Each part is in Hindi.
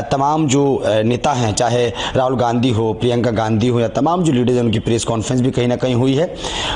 तमाम जो नेता हैं, चाहे राहुल गांधी हो, प्रियंका गांधी हो, या तमाम जो लीडर्स हैं, उनकी प्रेस कॉन्फ्रेंस भी कहीं ना कहीं हुई है।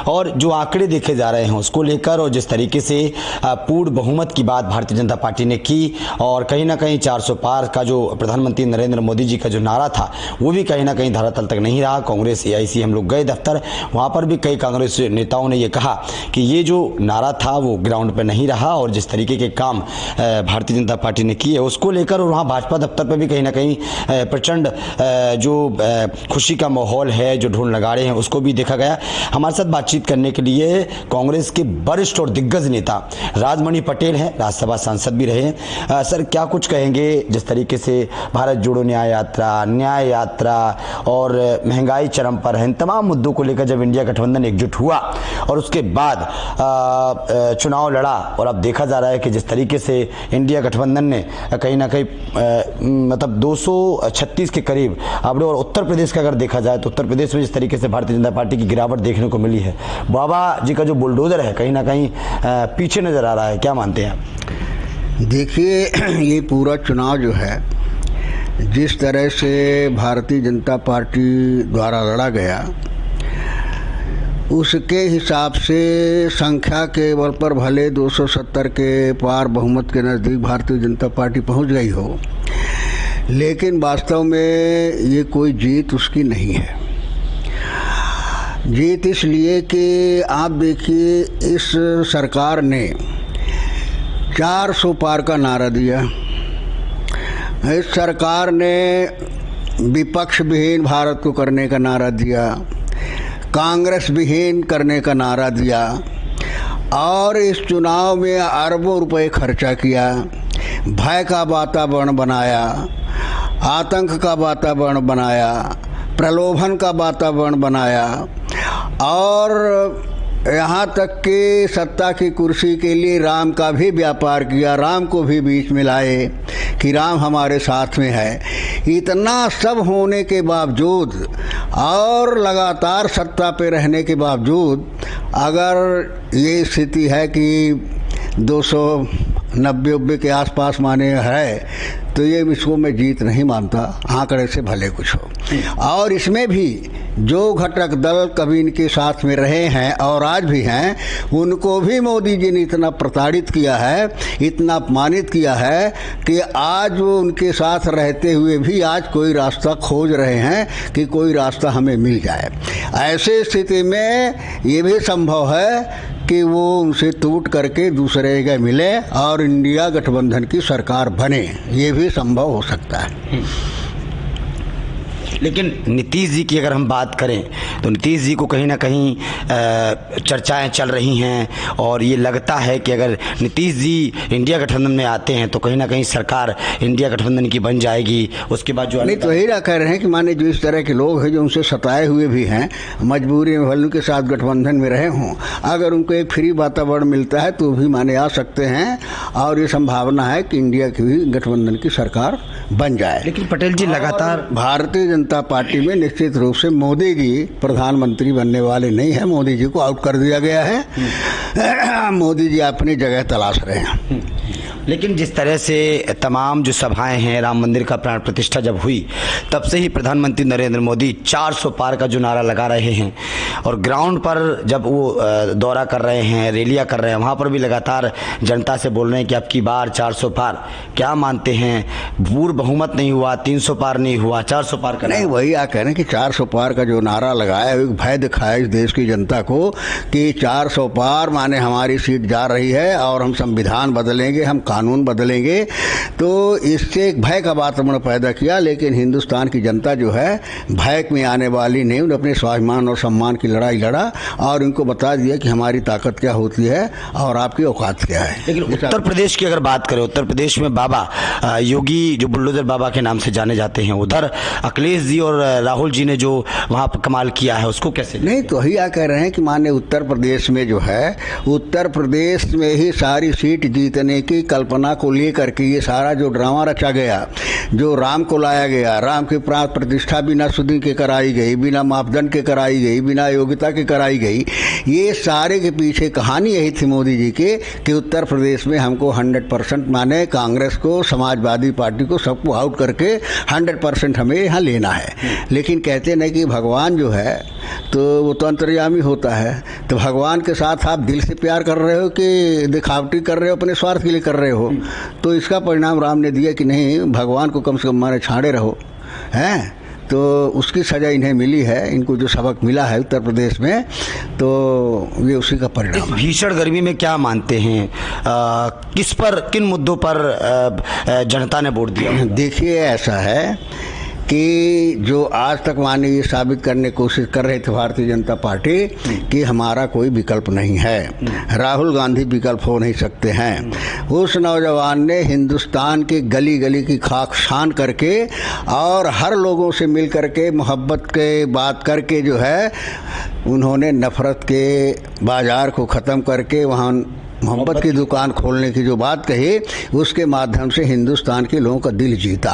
और जो आंकड़े देखे जा रहे हैं उसको लेकर, और जिस तरीके से पूर्ण बहुमत की बात भारतीय जनता पार्टी ने की, और कहीं ना कहीं 400 पार का जो प्रधानमंत्री नरेंद्र मोदी जी का जो नारा था वो भी कहीं ना कहीं धरातल तक नहीं रहा। कांग्रेस AIC हम लोग गए दफ्तर, वहाँ पर भी कई कांग्रेस नेताओं ने ये कहा कि ये जो नारा था वो ग्राउंड पर नहीं रहा, और जिस तरीके के काम भारतीय जनता पार्टी ने किए उसको लेकर, और वहाँ भाजपा दफ्तर पर भी कहीं ना कहीं प्रचंड जो खुशी का माहौल है, जो ढोल नगाड़े हैं, उसको भी देखा गया। हमारे साथ बातचीत करने के लिए कांग्रेस के वरिष्ठ और दिग्गज नेता राजमणि पटेल हैं, राज्यसभा सांसद भी रहे हैं। सर, क्या कुछ कहेंगे जिस तरीके से भारत जोड़ो न्याय यात्रा और महंगाई चरम पर है, इन तमाम मुद्दों को लेकर जब इंडिया गठबंधन एकजुट हुआ और उसके बाद चुनाव लड़ा, और अब देखा जा रहा है कि जिस तरीके से इंडिया गठबंधन ने कहीं ना कहीं मतलब 236 के करीब अब, और उत्तर प्रदेश का अगर देखा जाए तो उत्तर प्रदेश में जिस तरीके से भारतीय जनता पार्टी की गिरावट देखने को मिली है, बाबा जी का जो बुलडोजर है कहीं ना कहीं पीछे नजर आ रहा है। क्या मानते हैं आप? देखिए, ये पूरा चुनाव जो है जिस तरह से भारतीय जनता पार्टी द्वारा लड़ा गया, उसके हिसाब से संख्या के बल पर भले 270 के पार बहुमत के नज़दीक भारतीय जनता पार्टी पहुंच गई हो, लेकिन वास्तव में ये कोई जीत उसकी नहीं है। जीत इसलिए कि आप देखिए, इस सरकार ने 400 पार का नारा दिया। इस सरकार ने विपक्ष विहीन भारत को करने का नारा दिया, कांग्रेस विहीन करने का नारा दिया, और इस चुनाव में अरबों रुपए खर्चा किया, भय का वातावरण बनाया, आतंक का वातावरण बनाया, प्रलोभन का वातावरण बनाया, और यहाँ तक कि सत्ता की कुर्सी के लिए राम का भी व्यापार किया, राम को भी बीच में लाए कि राम हमारे साथ में है। इतना सब होने के बावजूद और लगातार सत्ता पे रहने के बावजूद अगर ये स्थिति है कि 290 के आसपास माने है, तो ये इसको मैं जीत नहीं मानता, आंकड़े से भले कुछ हो। और इसमें भी जो घटक दल कभी इनके साथ में रहे हैं और आज भी हैं, उनको भी मोदी जी ने इतना प्रताड़ित किया है, इतना अपमानित किया है कि आज वो उनके साथ रहते हुए भी आज कोई रास्ता खोज रहे हैं कि कोई रास्ता हमें मिल जाए। ऐसे स्थिति में ये भी संभव है कि वो उनसे टूट करके दूसरे जगह मिले और इंडिया गठबंधन की सरकार बने, ये भी संभव हो सकता है। लेकिन नीतीश जी की अगर हम बात करें तो नीतीश जी को कहीं ना कहीं चर्चाएं चल रही हैं, और ये लगता है कि अगर नीतीश जी इंडिया गठबंधन में आते हैं तो कहीं ना कहीं सरकार इंडिया गठबंधन की बन जाएगी। उसके बाद जो नहीं, तो यही कह रहे हैं कि माने जो इस तरह के लोग हैं जो उनसे सताए हुए भी हैं, मजबूरी में भले के साथ गठबंधन में रहे हों, अगर उनको एक फ्री वातावरण मिलता है तो भी माने आ सकते हैं, और ये संभावना है कि इंडिया की भी गठबंधन की सरकार बन जाए। लेकिन पटेल जी लगातार भारतीय जनता पार्टी में निश्चित रूप से मोदी जी प्रधानमंत्री बनने वाले नहीं है, मोदी जी को आउट कर दिया गया है। मोदी जी अपनी जगह तलाश रहे हैं। लेकिन जिस तरह से तमाम जो सभाएं हैं, राम मंदिर का प्राण प्रतिष्ठा जब हुई तब से ही प्रधानमंत्री नरेंद्र मोदी 400 पार का जो नारा लगा रहे हैं, और ग्राउंड पर जब वो दौरा कर रहे हैं, रैलियां कर रहे हैं, वहाँ पर भी लगातार जनता से बोल रहे हैं कि अब की बार 400 पार। क्या मानते हैं, पूर्ण बहुमत नहीं हुआ, 300 पार नहीं हुआ, 400 पार का नहीं, वही आप कह रहे हैं कि 400 पार का जो नारा लगाया, एक भय दिखाया इस देश की जनता को कि 400 पार माने हमारी सीट जा रही है और हम संविधान बदलेंगे, हम कानून बदलेंगे, तो इससे एक भय का वातावरण पैदा किया। लेकिन हिंदुस्तान की जनता जो है भय में आने वाली नहीं, उन्होंने अपने स्वाभिमान और सम्मान की लड़ाई लड़ा और उनको बता दिया कि हमारी ताकत क्या होती है और आपकी औकात क्या है। लेकिन उत्तर प्रदेश की अगर बात करें, उत्तर प्रदेश में बाबा योगी जो बुलडोजर बाबा के नाम से जाने जाते हैं, उधर अखिलेश जी और राहुल जी ने जो वहाँ पर कमाल किया है उसको कैसे? नहीं, तो ही कह रहे हैं कि माने उत्तर प्रदेश में जो है, उत्तर प्रदेश में ही सारी सीट जीतने की परिकल्पना को लेकर के ये सारा जो ड्रामा रचा गया, जो राम को लाया गया, राम की प्राण प्रतिष्ठा बिना शुद्धि के कराई गई, बिना मापदंड के कराई गई, बिना योग्यता के कराई गई, ये सारे के पीछे कहानी यही थी मोदी जी के कि उत्तर प्रदेश में हमको 100% माने कांग्रेस को, समाजवादी पार्टी को, सबको आउट करके 100% हमें यहाँ लेना है। लेकिन कहते नहीं कि भगवान जो है तो वो तो अंतर्यामी होता है, तो भगवान के साथ आप दिल से प्यार कर रहे हो कि दिखावटी कर रहे हो, अपने स्वार्थ के लिए कर रहे हो। तो इसका परिणाम राम ने दिया कि नहीं, भगवान को कम से कम माने छाड़े रहो, हैं। तो उसकी सज़ा इन्हें मिली है, इनको जो सबक मिला है उत्तर प्रदेश में, तो ये उसी का परिणाम है। भीषण गर्मी में क्या मानते हैं, किस पर, किन मुद्दों पर जनता ने वोट दिया? देखिए, ऐसा है कि जो आज तक माने ये साबित करने की कोशिश कर रहे थे भारतीय जनता पार्टी कि हमारा कोई विकल्प नहीं है, राहुल गांधी विकल्प हो नहीं सकते हैं, उस नौजवान ने हिंदुस्तान के गली गली की खाक छान करके और हर लोगों से मिल करके मोहब्बत के बात करके जो है उन्होंने नफ़रत के बाज़ार को ख़त्म करके वहाँ मोहब्बत की दुकान खोलने की जो बात कही, उसके माध्यम से हिंदुस्तान के लोगों का दिल जीता।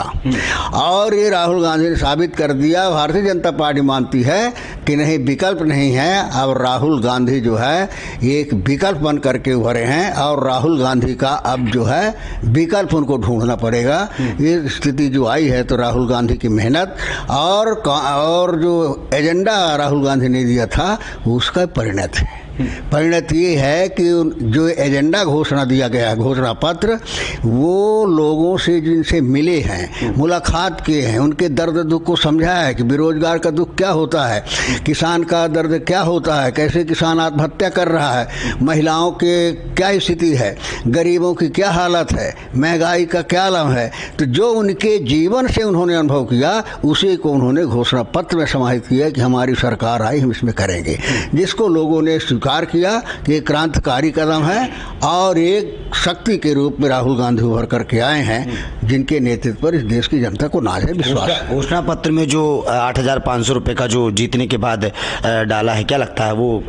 और ये राहुल गांधी ने साबित कर दिया। भारतीय जनता पार्टी मानती है कि नहीं, विकल्प नहीं है। अब राहुल गांधी जो है एक विकल्प बन करके उभरे हैं और राहुल गांधी का अब जो है विकल्प उनको ढूंढना पड़ेगा। ये स्थिति जो आई है तो राहुल गांधी की मेहनत और जो एजेंडा राहुल गांधी ने दिया था उसका परिणत है। परिणत ये है कि जो एजेंडा घोषणा दिया गया, घोषणा पत्र, वो लोगों से जिनसे मिले हैं, मुलाकात किए हैं, उनके दर्द दुख को समझाया है कि बेरोजगार का दुख क्या होता है, किसान का दर्द क्या होता है, कैसे किसान आत्महत्या कर रहा है, महिलाओं के क्या स्थिति है, गरीबों की क्या हालत है, महंगाई का क्या आलम है। तो जो उनके जीवन से उन्होंने अनुभव किया उसी को उन्होंने घोषणा पत्र में समाहित किया कि हमारी सरकार आई, हम इसमें करेंगे, जिसको लोगों ने स्वीकार किया कि एक क्रांतिकारी कदम है और एक शक्ति के रूप में राहुल गांधी उभर करके आए हैं, जिनके नेतृत्व पर इस देश की जनता को नाज है, विश्वास है। घोषणा पत्र में जो 8,500 रुपये का जो जीतने के बाद डाला है, क्या लगता है वो?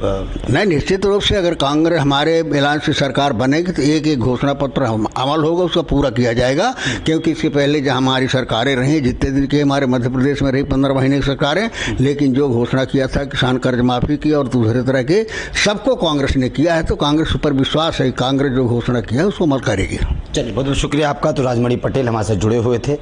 नहीं, निश्चित रूप से अगर कांग्रेस हमारे ऐलान से सरकार बनेगी तो एक एक घोषणा पत्र अमल होगा, उसका पूरा किया जाएगा। क्योंकि इससे पहले जहाँ हमारी सरकारें रहीं, जितने दिन के हमारे मध्य प्रदेश में रही 15 महीने की सरकारें, लेकिन जो घोषणा किया था किसान कर्ज माफी की और दूसरे तरह के, सबको कांग्रेस ने किया है। तो कांग्रेस पर विश्वास है, कांग्रेस जो घोषणा किया है उसको अमल करेगी। चलिए, बहुत बहुत शुक्रिया आपका। तो राजमणि पटेल हमारे साथ जुड़े हुए थे।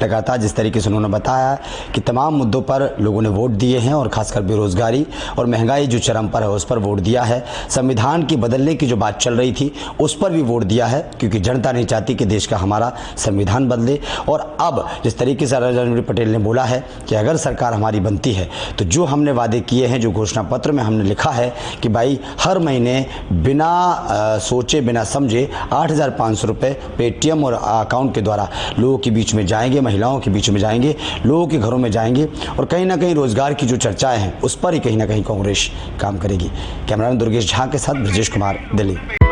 लगातार जिस तरीके से उन्होंने बताया कि तमाम मुद्दों पर लोगों ने वोट दिए हैं और खासकर बेरोजगारी और महंगाई जो चरम पर है उस पर वोट दिया है। संविधान की बदलने की जो बात चल रही थी उस पर भी वोट दिया है, क्योंकि जनता नहीं चाहती कि देश का हमारा संविधान बदले। और अब जिस तरीके से राजमणि पटेल ने बोला है कि अगर सरकार हमारी बनती है तो जो हमने वादे किए हैं, जो घोषणा पत्र में हमने लिखा है कि भाई हर महीने बिना सोचे बिना समझे 8,500 रुपये पेटीएम और अकाउंट के द्वारा लोगों के बीच में जाएंगे, महिलाओं के बीच में जाएंगे, लोगों के घरों में जाएंगे और कहीं ना कहीं रोजगार की जो चर्चाएं हैं उस पर ही कहीं ना कहीं कांग्रेस काम करेगी। कैमरामैन दुर्गेश झा के साथ ब्रजेश कुमार, दिल्ली।